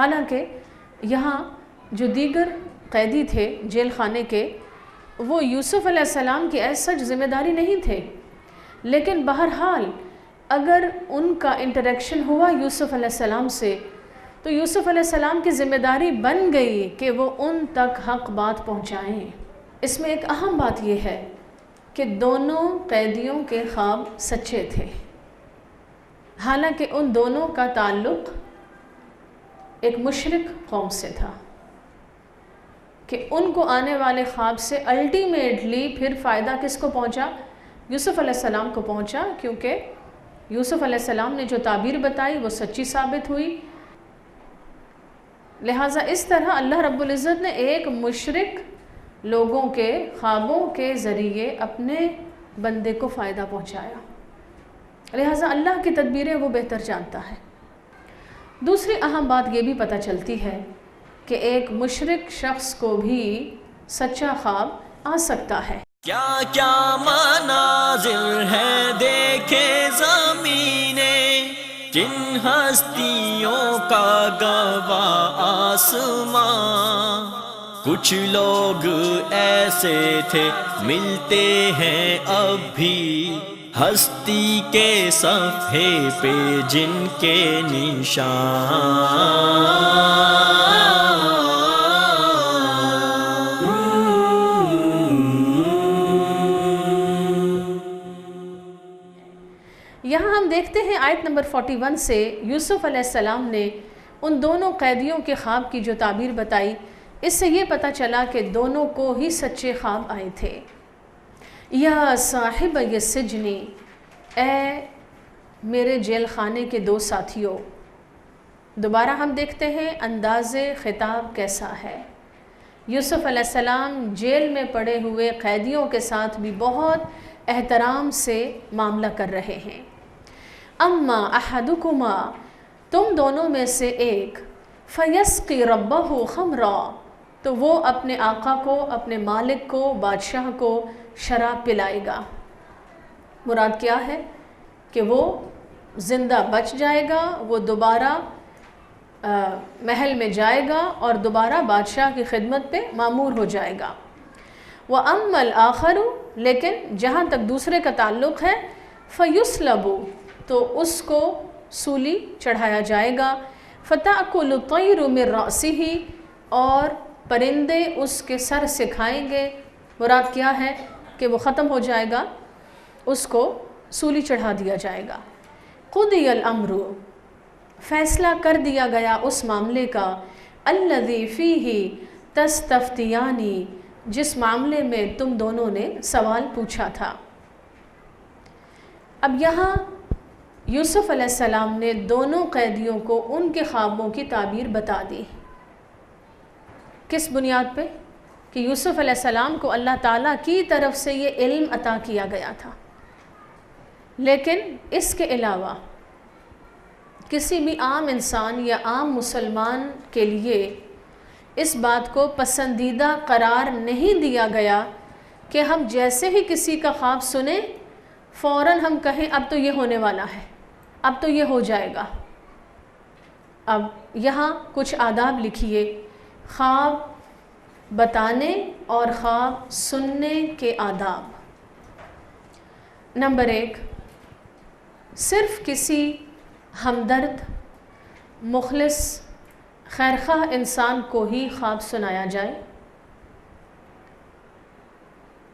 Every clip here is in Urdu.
حالانکہ یہاں جو دیگر قیدی تھے جیل خانے کے، وہ یوسف علیہ السلام کی ایز سچ ذمہ داری نہیں تھے، لیکن بہرحال اگر ان کا انٹریکشن ہوا یوسف علیہ السلام سے تو یوسف علیہ السلام کی ذمہ داری بن گئی کہ وہ ان تک حق بات پہنچائیں۔ اس میں ایک اہم بات یہ ہے کہ دونوں قیدیوں کے خواب سچے تھے، حالانکہ ان دونوں کا تعلق ایک مشرک قوم سے تھا، کہ ان کو آنے والے خواب سے الٹیمیٹلی پھر فائدہ کس کو پہنچا؟ یوسف علیہ السلام کو پہنچا، کیونکہ یوسف علیہ السلام نے جو تعبیر بتائی وہ سچی ثابت ہوئی۔ لہٰذا اس طرح اللہ رب العزت نے ایک مشرک لوگوں کے خوابوں کے ذریعے اپنے بندے کو فائدہ پہنچایا، لہٰذا اللہ کی تدبیریں وہ بہتر جانتا ہے۔ دوسری اہم بات یہ بھی پتہ چلتی ہے کہ ایک مشرک شخص کو بھی سچا خواب آ سکتا ہے۔ کیا کیا مناظر ہے دیکھے زمینے، کن ہستیوں کا گواہ آسمان، کچھ لوگ ایسے تھے ملتے ہیں اب بھی ہستی کے صفحے پہ جن کے نشان۔ یہاں ہم دیکھتے ہیں آیت نمبر 41 سے یوسف علیہ السلام نے ان دونوں قیدیوں کے خواب کی جو تعبیر بتائی، اس سے یہ پتہ چلا کہ دونوں کو ہی سچے خواب آئے تھے۔ یا صاحب السجن، اے میرے جیل خانے کے دو ساتھیوں۔ دوبارہ ہم دیکھتے ہیں انداز خطاب کیسا ہے۔ یوسف علیہ السلام جیل میں پڑے ہوئے قیدیوں کے ساتھ بھی بہت احترام سے معاملہ کر رہے ہیں۔ اما احدکما، تم دونوں میں سے ایک، فیسقی ربہ خمرا، تو وہ اپنے آقا کو، اپنے مالک کو، بادشاہ کو شراب پلائے گا۔ مراد کیا ہے کہ وہ زندہ بچ جائے گا، وہ دوبارہ محل میں جائے گا اور دوبارہ بادشاہ کی خدمت پہ مامور ہو جائے گا۔ وَأَمَّا الْآخَرُ، لیکن جہاں تک دوسرے کا تعلق ہے، فَيُسْلَبُ، تو اس کو سولی چڑھایا جائے گا۔ فَتَأْكُلُ الطَّيْرُ مِنْ رَأْسِهِ، اور پرندے اس کے سر سے کھائیں گے۔ مراد کیا ہے کہ وہ ختم ہو جائے گا، اس کو سولی چڑھا دیا جائے گا۔ قُضِيَ الْأَمْرُ، فیصلہ کر دیا گیا اس معاملے کا، الَّذِي فِيهِ تَسْتَفْتِيَانِ، جس معاملے میں تم دونوں نے سوال پوچھا تھا۔ اب یہاں یوسف علیہ السلام نے دونوں قیدیوں کو ان کے خوابوں کی تعبیر بتا دی۔ کس بنیاد پہ؟ کہ یوسف علیہ السلام کو اللہ تعالیٰ کی طرف سے یہ علم عطا کیا گیا تھا، لیکن اس کے علاوہ کسی بھی عام انسان یا عام مسلمان کے لیے اس بات کو پسندیدہ قرار نہیں دیا گیا کہ ہم جیسے ہی کسی کا خواب سنیں فوراً ہم کہیں اب تو یہ ہونے والا ہے، اب تو یہ ہو جائے گا۔ اب یہاں کچھ آداب لکھیے، خواب بتانے اور خواب سننے کے آداب۔ نمبر 1، صرف کسی ہمدرد، مخلص، خیرخواہ انسان کو ہی خواب سنایا جائے،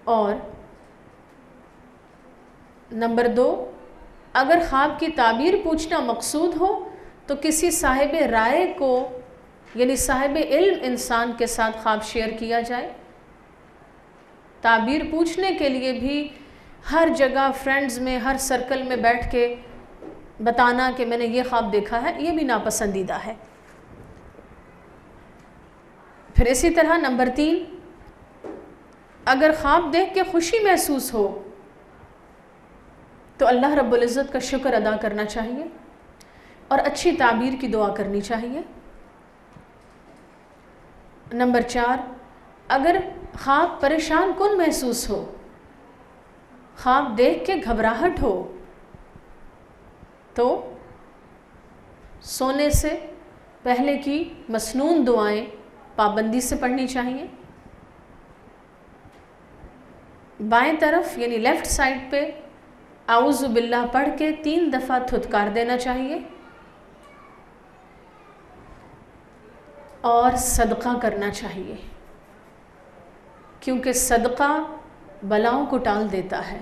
اور نمبر 2، اگر خواب کی تعبیر پوچھنا مقصود ہو تو کسی صاحب رائے کو، یعنی صاحب علم انسان کے ساتھ خواب شیئر کیا جائے۔ تعبیر پوچھنے کے لیے بھی ہر جگہ فرینڈز میں، ہر سرکل میں بیٹھ کے بتانا کہ میں نے یہ خواب دیکھا ہے، یہ بھی ناپسندیدہ ہے۔ پھر اسی طرح نمبر 3، اگر خواب دیکھ کے خوشی محسوس ہو تو اللہ رب العزت کا شکر ادا کرنا چاہیے اور اچھی تعبیر کی دعا کرنی چاہیے۔ نمبر 4، اگر خواب پریشان کن محسوس ہو، خواب دیکھ کے گھبراہٹ ہو، تو سونے سے پہلے کی مسنون دعائیں پابندی سے پڑھنی چاہیے. بائیں طرف یعنی لیفٹ سائڈ پہ اعوذ باللہ پڑھ کے 3 دفعہ تھتکار دینا چاہیے اور صدقہ کرنا چاہیے، کیونکہ صدقہ بلاؤں کو ٹال دیتا ہے.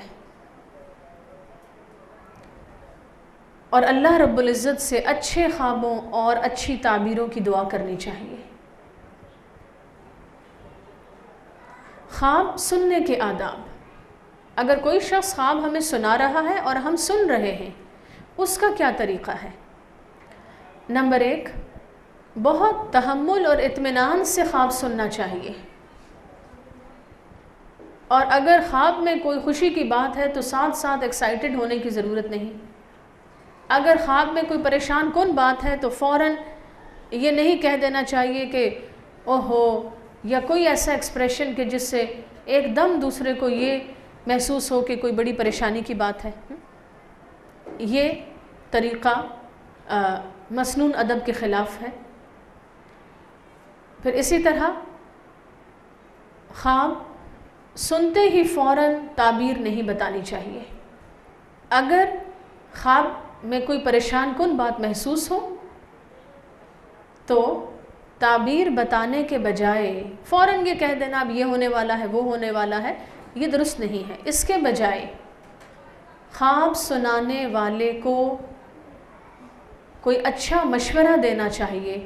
اور اللہ رب العزت سے اچھے خوابوں اور اچھی تعبیروں کی دعا کرنی چاہیے. خواب سننے کے آداب. اگر کوئی شخص خواب ہمیں سنا رہا ہے اور ہم سن رہے ہیں، اس کا کیا طریقہ ہے؟ نمبر 1، بہت تحمل اور اطمینان سے خواب سننا چاہیے. اور اگر خواب میں کوئی خوشی کی بات ہے تو ساتھ ساتھ ایکسائٹڈ ہونے کی ضرورت نہیں. اگر خواب میں کوئی پریشان کن بات ہے تو فوراً یہ نہیں کہہ دینا چاہیے کہ اوہو، یا کوئی ایسا ایکسپریشن کہ جس سے ایک دم دوسرے کو یہ محسوس ہو کہ کوئی بڑی پریشانی کی بات ہے. یہ طریقہ مسنون ادب کے خلاف ہے. پھر اسی طرح خواب سنتے ہی فوراً تعبیر نہیں بتانی چاہیے. اگر خواب میں کوئی پریشان کن بات محسوس ہو تو تعبیر بتانے کے بجائے فوراً یہ کہہ دینا اب یہ ہونے والا ہے، وہ ہونے والا ہے، یہ درست نہیں ہے. اس کے بجائے خواب سنانے والے کو کوئی اچھا مشورہ دینا چاہیے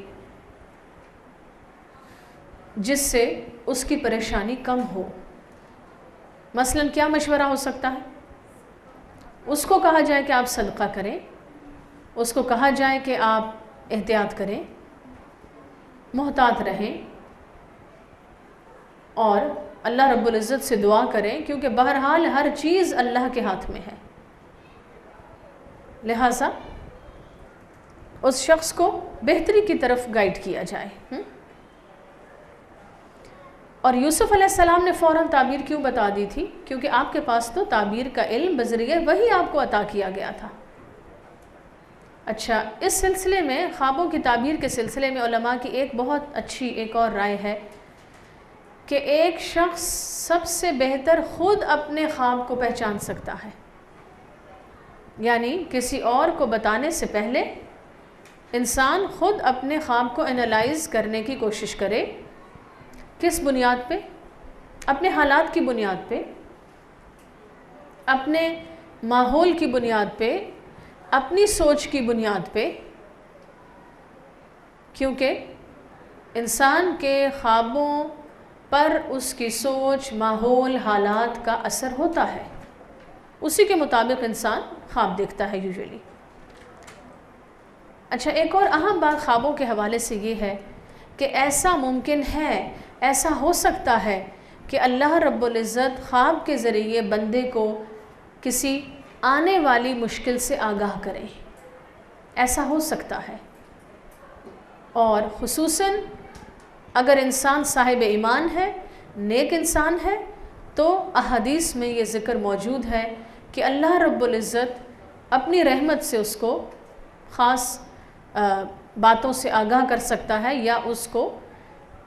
جس سے اس کی پریشانی کم ہو. مثلاً کیا مشورہ ہو سکتا ہے؟ اس کو کہا جائے کہ آپ صدقہ کریں، اس کو کہا جائے کہ آپ احتیاط کریں، محتاط رہیں، اور اللہ رب العزت سے دعا کریں، کیونکہ بہرحال ہر چیز اللہ کے ہاتھ میں ہے. لہٰذا اس شخص کو بہتری کی طرف گائیڈ کیا جائے. اور یوسف علیہ السلام نے فوراً تعبیر کیوں بتا دی تھی؟ کیونکہ آپ کے پاس تو تعبیر کا علم بذریعہ وہی آپ کو عطا کیا گیا تھا. اچھا، اس سلسلے میں خوابوں کی تعبیر کے سلسلے میں علماء کی ایک بہت اچھی ایک اور رائے ہے کہ ایک شخص سب سے بہتر خود اپنے خواب کو پہچان سکتا ہے. یعنی کسی اور کو بتانے سے پہلے انسان خود اپنے خواب کو انالائز کرنے کی کوشش کرے. کس بنیاد پہ؟ اپنے حالات کی بنیاد پہ، اپنے ماحول کی بنیاد پہ، اپنی سوچ کی بنیاد پہ. کیونکہ انسان کے خوابوں پر اس کی سوچ، ماحول، حالات کا اثر ہوتا ہے. اسی کے مطابق انسان خواب دیکھتا ہے یوزولی. اچھا، ایک اور اہم بات خوابوں کے حوالے سے یہ ہے کہ ایسا ممکن ہے، ایسا ہو سکتا ہے کہ اللہ رب العزت خواب کے ذریعے بندے کو کسی آنے والی مشکل سے آگاہ کرے. ایسا ہو سکتا ہے. اور خصوصاً اگر انسان صاحب ایمان ہے، نیک انسان ہے، تو احادیث میں یہ ذکر موجود ہے کہ اللہ رب العزت اپنی رحمت سے اس کو خاص باتوں سے آگاہ کر سکتا ہے، یا اس کو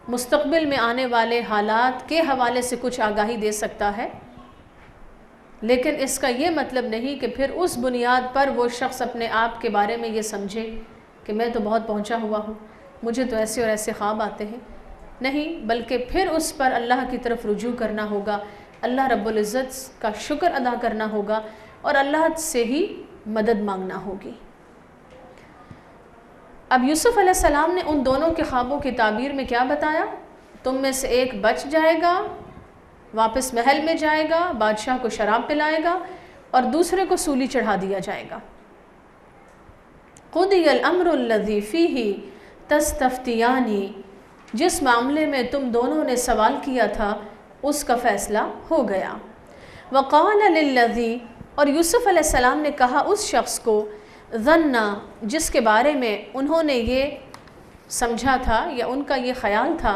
مستقبل میں آنے والے حالات کے حوالے سے کچھ آگاہی دے سکتا ہے. لیکن اس کا یہ مطلب نہیں کہ پھر اس بنیاد پر وہ شخص اپنے آپ کے بارے میں یہ سمجھے کہ میں تو بہت پہنچا ہوا ہوں، مجھے تو ایسے اور ایسے خواب آتے ہیں. نہیں، بلکہ پھر اس پر اللہ کی طرف رجوع کرنا ہوگا، اللہ رب العزت کا شکر ادا کرنا ہوگا اور اللہ سے ہی مدد مانگنا ہوگی. اب یوسف علیہ السلام نے ان دونوں کے خوابوں کی تعبیر میں کیا بتایا؟ تم میں سے ایک بچ جائے گا، واپس محل میں جائے گا، بادشاہ کو شراب پلائے گا، اور دوسرے کو سولی چڑھا دیا جائے گا. قُضِيَ الْأَمْرُ الَّذِي فِيهِ تَسْتَفْتِيَانِ، جس معاملے میں تم دونوں نے سوال کیا تھا اس کا فیصلہ ہو گیا. وَقَالَ لِلَّذِي، اور یوسف علیہ السلام نے کہا اس شخص کو، ظَنَّ، جس کے بارے میں انہوں نے یہ سمجھا تھا یا ان کا یہ خیال تھا،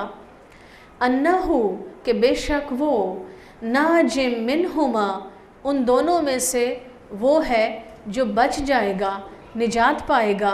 أَنَّهُ، کہ بے شک وہ، نَاجٍ مِّنْهُمَا، ان دونوں میں سے وہ ہے جو بچ جائے گا، نجات پائے گا،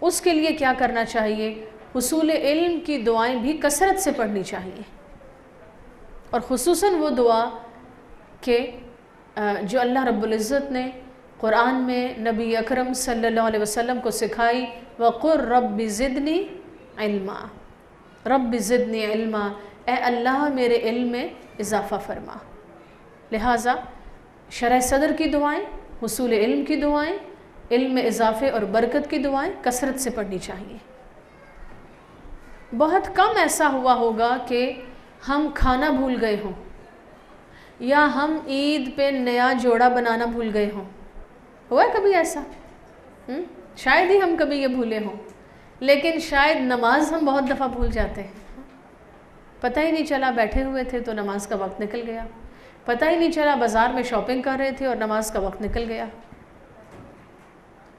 اس کے لیے کیا کرنا چاہیے؟ حصول علم کی دعائیں بھی کثرت سے پڑھنی چاہیے، اور خصوصاً وہ دعا کہ جو اللہ رب العزت نے قرآن میں نبی اکرم صلی اللہ علیہ وسلم کو سکھائی، وَقُلْ رَبِّ زِدْنِي عِلْمًا، رب زدنی علما، اے اللہ میرے علم میں اضافہ فرما۔ لہٰذا شرح صدر کی دعائیں، حصول علم کی دعائیں، علم میں اضافے اور برکت کی دعائیں کثرت سے پڑھنی چاہیے۔ بہت کم ایسا ہوا ہوگا کہ ہم کھانا بھول گئے ہوں، یا ہم عید پہ نیا جوڑا بنانا بھول گئے ہوں۔ ہوا ہے کبھی ایسا؟ شاید ہی ہم کبھی یہ بھولے ہوں، لیکن شاید نماز ہم بہت دفعہ بھول جاتے ہیں۔ پتہ ہی نہیں چلا بیٹھے ہوئے تھے تو نماز کا وقت نکل گیا، پتہ ہی نہیں چلا بازار میں شاپنگ کر رہے تھے اور نماز کا وقت نکل گیا۔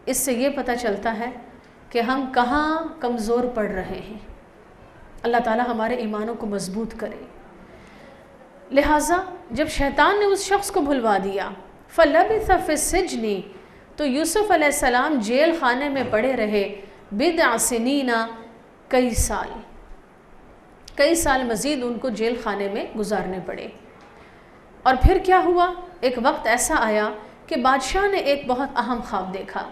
اس سے یہ پتہ چلتا ہے کہ ہم کہاں کمزور پڑ رہے ہیں۔ اللہ تعالی ہمارے ایمانوں کو مضبوط کرے۔ لہٰذا جب شیطان نے اس شخص کو بھلوا دیا، فَلَبِثَ فِي السِّجْنِ، تو یوسف علیہ السلام جیل خانے میں پڑے رہے، بِضْعَ سِنِینَ، کئی سال مزید ان کو جیل خانے میں گزارنے پڑے۔ اور پھر کیا ہوا؟ ایک وقت ایسا آیا کہ بادشاہ نے ایک بہت اہم خواب دیکھا۔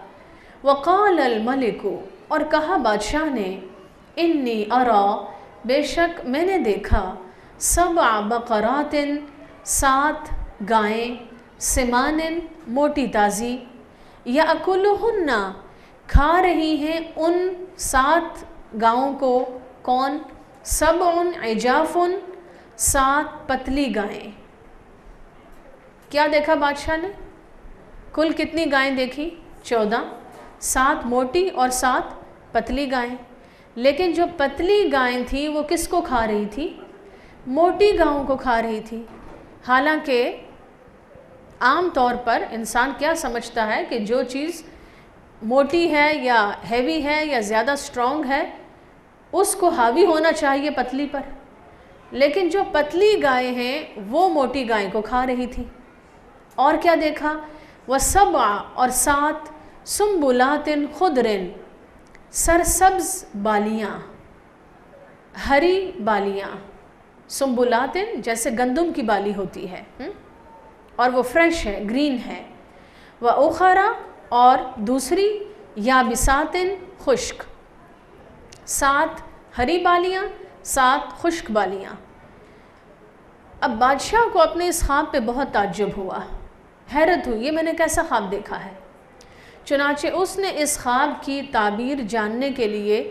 وَقَالَ الْمَلِكُ، اور کہا بادشاہ نے، اِنِّی أَرَى، بے شک میں نے دیکھا، 7 بقرات، 7 گائیں، سمان، موٹی تازی، یأکلہن، کھا رہی ہیں ان 7 گاؤں کو کون؟ 7 عجاف، 7 پتلی گائیں۔ کیا دیکھا بادشاہ نے؟ کل کتنی گائیں دیکھی؟ 14، 7 موٹی اور 7 پتلی گائیں۔ لیکن جو پتلی گائیں تھی وہ کس کو کھا رہی تھی؟ موٹی گاؤں کو کھا رہی تھی۔ حالانکہ عام طور پر انسان کیا سمجھتا ہے کہ جو چیز موٹی ہے یا ہیوی ہے یا زیادہ سٹرونگ ہے اس کو حاوی ہونا چاہیے پتلی پر، لیکن جو پتلی گائیں ہیں وہ موٹی گائیں کو کھا رہی تھی۔ اور کیا دیکھا؟ وَسَبْعَ، اور 7 سنبلات خضر، سرسبز بالیاں، ہری بالیاں، سنبلات جیسے گندم کی بالی ہوتی ہے اور وہ فریش ہے، گرین ہے۔ وَأُخَرَ، اور دوسری یابسات، خشک، 7 ہری بالیاں، 7 خشک بالیاں۔ اب بادشاہ کو اپنے اس خواب پہ بہت تعجب ہوا، حیرت ہوئی، یہ میں نے کیسا خواب دیکھا ہے؟ چنانچہ اس نے اس خواب کی تعبیر جاننے کے لیے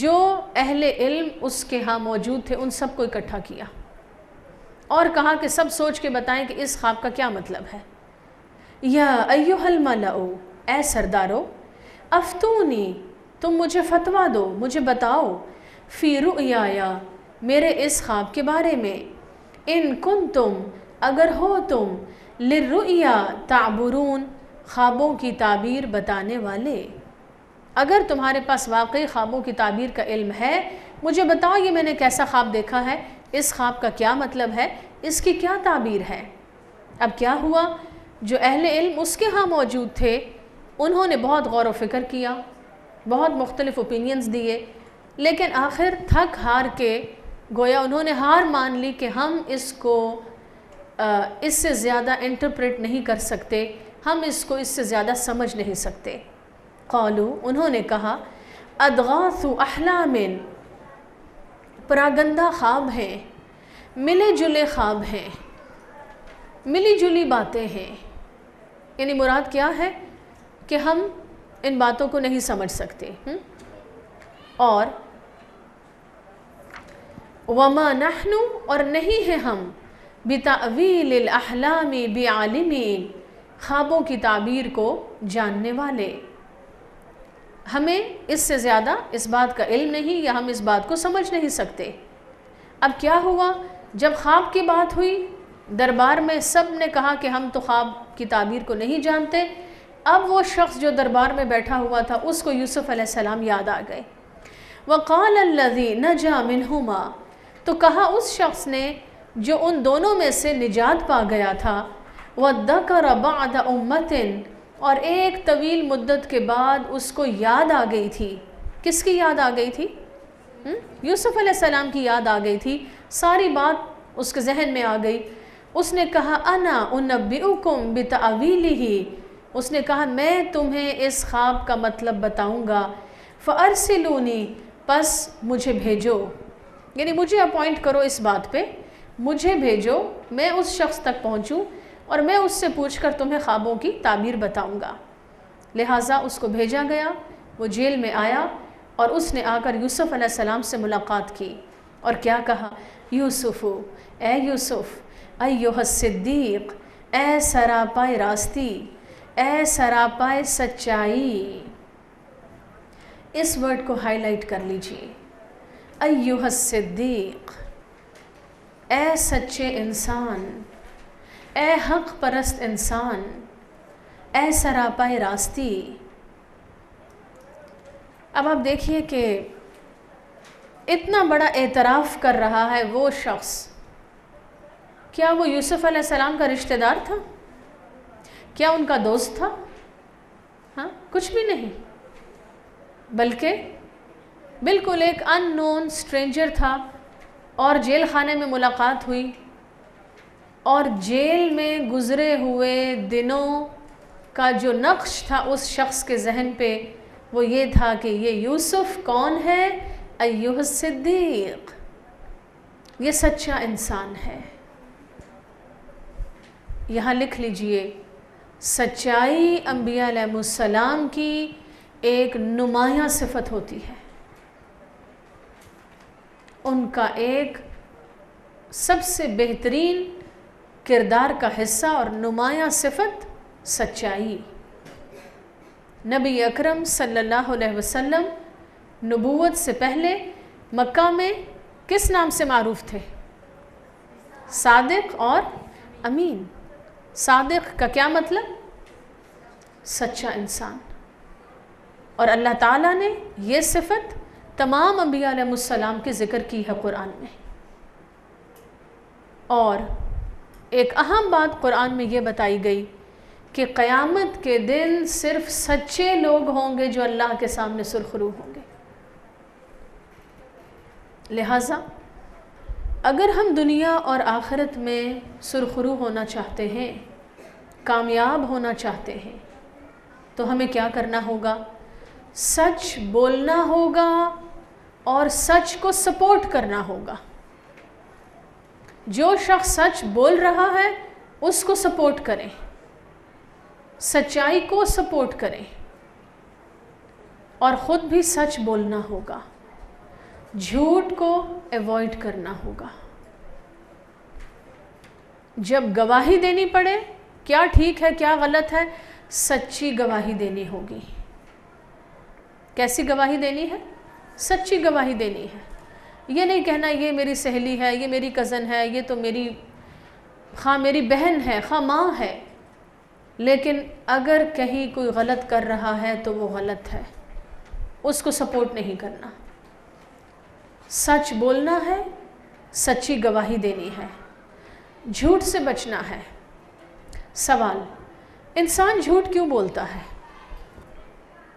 جو اہل علم اس کے ہاں موجود تھے ان سب کو اکٹھا کیا اور کہا کہ سب سوچ کے بتائیں کہ اس خواب کا کیا مطلب ہے۔ یا ایھا الملأ، اے سردارو، افتونی، تم مجھے فتویٰ دو، مجھے بتاؤ، فی رؤیایا، میرے اس خواب کے بارے میں، ان کنتم، اگر ہو تم، للرؤیا تعبرون، خوابوں کی تعبیر بتانے والے، اگر تمہارے پاس واقعی خوابوں کی تعبیر کا علم ہے، مجھے بتاؤ یہ میں نے کیسا خواب دیکھا ہے، اس خواب کا کیا مطلب ہے، اس کی کیا تعبیر ہے۔ اب کیا ہوا؟ جو اہل علم اس کے ہاں موجود تھے انہوں نے بہت غور و فکر کیا، بہت مختلف اوپینینز دیے، لیکن آخر تھک ہار کے گویا انہوں نے ہار مان لی کہ ہم اس کو اس سے زیادہ انٹرپریٹ نہیں کر سکتے، ہم اس کو اس سے زیادہ سمجھ نہیں سکتے۔ قالو، انہوں نے کہا، اضغاث احلام، پراگندہ خواب ہیں، ملے جلے خواب ہیں، ملی جلی باتیں ہیں۔ یعنی مراد کیا ہے کہ ہم ان باتوں کو نہیں سمجھ سکتے۔ اور وما نحن، اور نہیں ہیں ہم، بتأویل الاحلام بعالمین، خوابوں کی تعبیر کو جاننے والے، ہمیں اس سے زیادہ اس بات کا علم نہیں یا ہم اس بات کو سمجھ نہیں سکتے۔ اب کیا ہوا؟ جب خواب کی بات ہوئی دربار میں سب نے کہا کہ ہم تو خواب کی تعبیر کو نہیں جانتے۔ اب وہ شخص جو دربار میں بیٹھا ہوا تھا اس کو یوسف علیہ السلام یاد آ گئے۔ وقال الذی نجا منہما، تو کہا اس شخص نے جو ان دونوں میں سے نجات پا گیا تھا، وذکر بعد امۃ، اور ایک طویل مدت کے بعد اس کو یاد آ گئی تھی. کس کی یاد آ گئی تھی؟ یوسف علیہ السلام کی یاد آ گئی تھی. ساری بات اس کے ذہن میں آ گئی. اس نے کہا انا انبئکم بتأویلہ، اس نے کہا میں تمہیں اس خواب کا مطلب بتاؤں گا. فارسلونی، پس مجھے بھیجو، یعنی مجھے اپوائنٹ کرو اس بات پہ، مجھے بھیجو، میں اس شخص تک پہنچوں اور میں اس سے پوچھ کر تمہیں خوابوں کی تعبیر بتاؤں گا. لہٰذا اس کو بھیجا گیا. وہ جیل میں آیا اور اس نے آ کر یوسف علیہ السلام سے ملاقات کی اور کیا کہا؟ یوسف، اے یوسف، ایھا الصدیق، اے سراپائے راستی، اے سراپائے سچائی. اس ورڈ کو ہائی لائٹ کر لیجئے. ایھا الصدیق، اے سچے انسان، اے حق پرست انسان، اے سراپائے راستی. اب آپ دیکھیے کہ اتنا بڑا اعتراف کر رہا ہے وہ شخص، کیا وہ یوسف علیہ السلام کا رشتہ دار تھا؟ کیا ان کا دوست تھا؟ ہاں، کچھ بھی نہیں، بلکہ بالکل ایک ان نون اسٹرینجر تھا. اور جیل خانے میں ملاقات ہوئی اور جیل میں گزرے ہوئے دنوں کا جو نقش تھا اس شخص کے ذہن پہ وہ یہ تھا کہ یہ یوسف کون ہے؟ ایھا الصدیق، یہ سچا انسان ہے. یہاں لکھ لیجئے، سچائی انبیاء علیہ السلام کی ایک نمایاں صفت ہوتی ہے. ان کا ایک سب سے بہترین کردار کا حصہ اور نمایاں صفت سچائی. نبی اکرم صلی اللہ علیہ وسلم نبوت سے پہلے مکہ میں کس نام سے معروف تھے؟ صادق اور امین. صادق کا کیا مطلب؟ سچا انسان. اور اللہ تعالیٰ نے یہ صفت تمام انبیاء علیہ السلام کے ذکر کی ہے قرآن میں. اور ایک اہم بات قرآن میں یہ بتائی گئی کہ قیامت کے دن صرف سچے لوگ ہوں گے جو اللہ کے سامنے سرخرو ہوں گے. لہٰذا اگر ہم دنیا اور آخرت میں سرخرو ہونا چاہتے ہیں، کامیاب ہونا چاہتے ہیں، تو ہمیں کیا کرنا ہوگا؟ سچ بولنا ہوگا اور سچ کو سپورٹ کرنا ہوگا. جو شخص سچ بول رہا ہے اس کو سپورٹ کریں، سچائی کو سپورٹ کریں، اور خود بھی سچ بولنا ہوگا، جھوٹ کو ایوائڈ کرنا ہوگا. جب گواہی دینی پڑے، کیا ٹھیک ہے کیا غلط ہے، سچی گواہی دینی ہوگی. کیسی گواہی دینی ہے؟ سچی گواہی دینی ہے. یہ نہیں کہنا یہ میری سہیلی ہے، یہ میری کزن ہے، یہ تو خواہ میری بہن ہے، خواہ ماں ہے، لیکن اگر کہیں کوئی غلط کر رہا ہے تو وہ غلط ہے، اس کو سپورٹ نہیں کرنا. سچ بولنا ہے، سچی گواہی دینی ہے، جھوٹ سے بچنا ہے. سوال، انسان جھوٹ کیوں بولتا ہے؟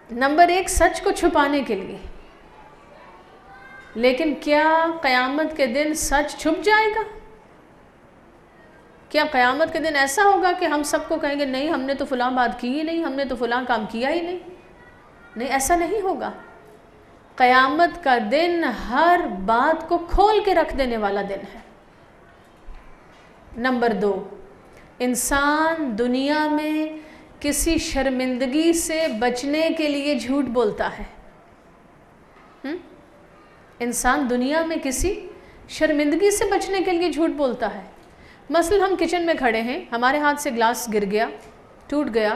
نمبر 1، سچ کو چھپانے کے لیے. لیکن کیا قیامت کے دن سچ چھپ جائے گا؟ کیا قیامت کے دن ایسا ہوگا کہ ہم سب کو کہیں گے نہیں ہم نے تو فلاں بات کی ہی نہیں، ہم نے تو فلاں کام کیا ہی نہیں؟ نہیں، ایسا نہیں ہوگا. قیامت کا دن ہر بات کو کھول کے رکھ دینے والا دن ہے. نمبر 2، انسان دنیا میں کسی شرمندگی سے بچنے کے لیے جھوٹ بولتا ہے. انسان دنیا میں کسی شرمندگی سے بچنے کے لیے جھوٹ بولتا ہے. مثلا ہم کچن میں کھڑے ہیں، ہمارے ہاتھ سے گلاس گر گیا، ٹوٹ گیا،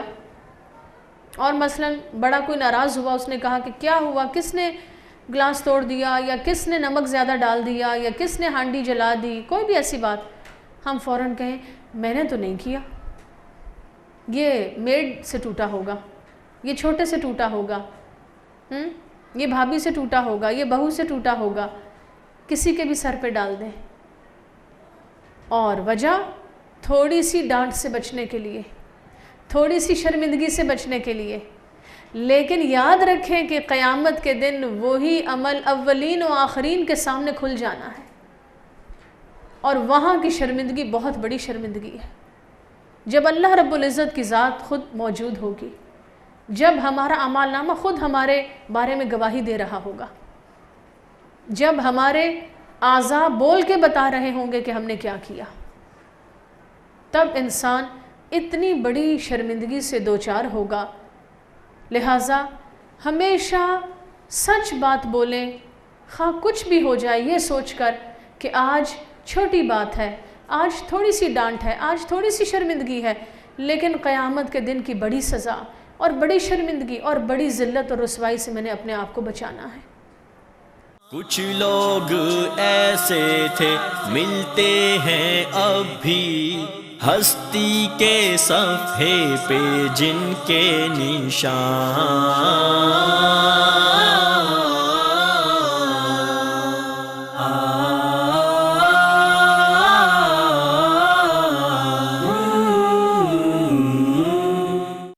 اور مثلا بڑا کوئی ناراض ہوا، اس نے کہا کہ کیا ہوا، کس نے گلاس توڑ دیا، یا کس نے نمک زیادہ ڈال دیا، یا کس نے ہانڈی جلا دی، کوئی بھی ایسی بات. ہم فوراً کہیں میں نے تو نہیں کیا، یہ میڈ سے ٹوٹا ہوگا، یہ چھوٹے سے ٹوٹا ہوگا، یہ بھابھی سے ٹوٹا ہوگا، یہ بہو سے ٹوٹا ہوگا، کسی کے بھی سر پہ ڈال دیں. اور وجہ تھوڑی سی ڈانٹ سے بچنے کے لیے، تھوڑی سی شرمندگی سے بچنے کے لیے، لیکن یاد رکھیں کہ قیامت کے دن وہی عمل اولین و آخرین کے سامنے کھل جانا ہے، اور وہاں کی شرمندگی بہت بڑی شرمندگی ہے، جب اللہ رب العزت کی ذات خود موجود ہوگی، جب ہمارا اعمال نامہ خود ہمارے بارے میں گواہی دے رہا ہوگا، جب ہمارے اعضاء بول کے بتا رہے ہوں گے کہ ہم نے کیا کیا، تب انسان اتنی بڑی شرمندگی سے دوچار ہوگا۔ لہٰذا ہمیشہ سچ بات بولیں، خواہ کچھ بھی ہو جائے، یہ سوچ کر کہ آج چھوٹی بات ہے، آج تھوڑی سی ڈانٹ ہے، آج تھوڑی سی شرمندگی ہے، لیکن قیامت کے دن کی بڑی سزا اور بڑی شرمندگی اور بڑی ذلت اور رسوائی سے میں نے اپنے آپ کو بچانا ہے۔ کچھ لوگ ایسے تھے ملتے ہیں اب بھی، ہستی کے صفحے پہ جن کے نشان